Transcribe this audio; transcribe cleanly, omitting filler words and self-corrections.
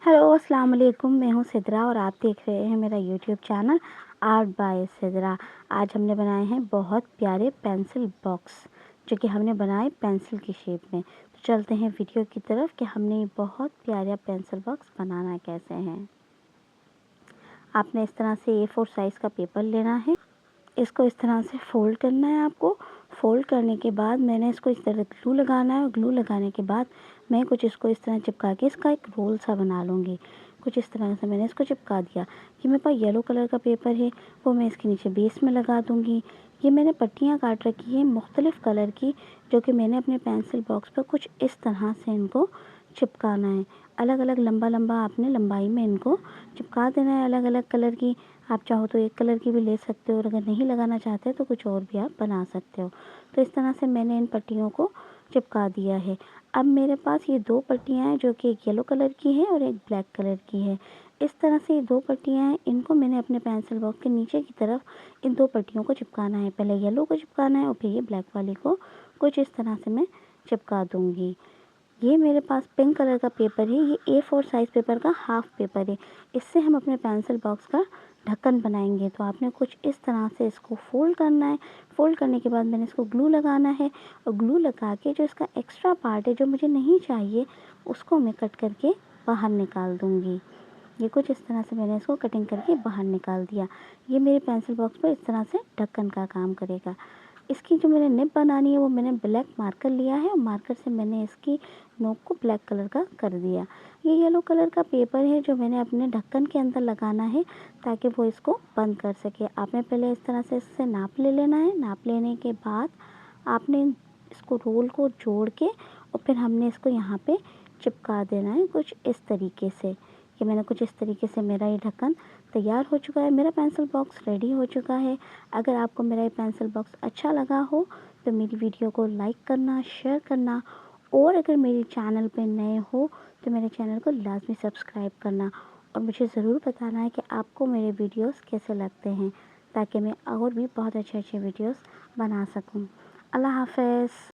Hello अस्सलाम वालेकुम। मैं हूँ सिद्रा और आप देख रहे हैं मेरा YouTube channel art bye Sidra. आज हमने बनाए हैं बहुत प्यारे पेंसिल बॉक्स जो कि हमने बनाए पेंसिल की शेप में। तो चलते हैं वीडियो की तरफ कि हमने ये बहुत प्यारा पेंसिल बॉक्स बनाना कैसे है। आपने इस तरह से A4 साइज़ का पेपर लेना है। इसको इस तरह से फ़ोल्ड करना है आपको। फ़ोल्ड करने के बाद मैंने इसको इस तरह ग्लू लगाना है और ग्लू लगाने के बाद मैं कुछ इसको इस तरह चिपका के इसका एक रोल सा बना लूँगी। कुछ इस तरह से मैंने इसको चिपका दिया। ये मेरे पास येलो कलर का पेपर है, वो मैं इसके नीचे बेस में लगा दूँगी। ये मैंने पट्टियाँ काट रखी हैं मुख्तलिफ़ कलर की, जो कि मैंने अपने पेंसिल बॉक्स पर कुछ इस तरह से इनको चिपकाना है। अलग-अलग लंबा-लंबा आपने लंबाई में इनको चिपका देना है अलग-अलग कलर की। आप चाहो तो एक कलर की भी ले सकते हो और अगर नहीं लगाना चाहते तो कुछ और भी आप बना सकते हो। तो इस तरह से मैंने इन पट्टियों को चिपका दिया है। अब मेरे पास ये 2 पट्टियाँ हैं जो कि एक येलो कलर की है और एक ब्लैक कलर की है। इस तरह से ये 2 पट्टियाँ हैं, इनको मैंने अपने पेंसिल बॉक्स के नीचे की तरफ इन 2 पट्टियों को चिपकाना है। पहले येलो को चिपकाना है और फिर ये ब्लैक वाली को कुछ इस तरह से मैं चिपका दूँगी। ये मेरे पास पिंक कलर का पेपर है। ये A4 साइज़ पेपर का हाफ़ पेपर है। इससे हम अपने पेंसिल बॉक्स का ढक्कन बनाएंगे। तो आपने कुछ इस तरह से इसको फ़ोल्ड करना है। फ़ोल्ड करने के बाद मैंने इसको ग्लू लगाना है और ग्लू लगा के जो इसका एक्स्ट्रा पार्ट है जो मुझे नहीं चाहिए, उसको मैं कट करके बाहर निकाल दूँगी। ये कुछ इस तरह से मैंने इसको कटिंग करके बाहर निकाल दिया। ये मेरे पेंसिल बॉक्स पर इस तरह से ढक्कन का काम करेगा। इसकी जो मैंने निब बनानी है वो मैंने ब्लैक मार्कर लिया है और मार्कर से मैंने इसकी नोक को ब्लैक कलर का कर दिया। ये येलो कलर का पेपर है जो मैंने अपने ढक्कन के अंदर लगाना है ताकि वो इसको बंद कर सके। आपने पहले इस तरह से इससे नाप ले लेना है। नाप लेने के बाद आपने इसको रोल को जोड़ के और फिर हमने इसको यहाँ पे चिपका देना है कुछ इस तरीके से। ये मैंने कुछ इस तरीके से मेरा ये ढक्कन तैयार हो चुका है। मेरा पेंसिल बॉक्स रेडी हो चुका है। अगर आपको मेरा ये पेंसिल बॉक्स अच्छा लगा हो तो मेरी वीडियो को लाइक करना, शेयर करना और अगर मेरे चैनल पे नए हो तो मेरे चैनल को लाज़मी सब्सक्राइब करना और मुझे ज़रूर बताना है कि आपको मेरे वीडियोस कैसे लगते हैं ताकि मैं और भी बहुत अच्छे-अच्छे वीडियोस बना सकूं। अल्लाह हाफ़िज़।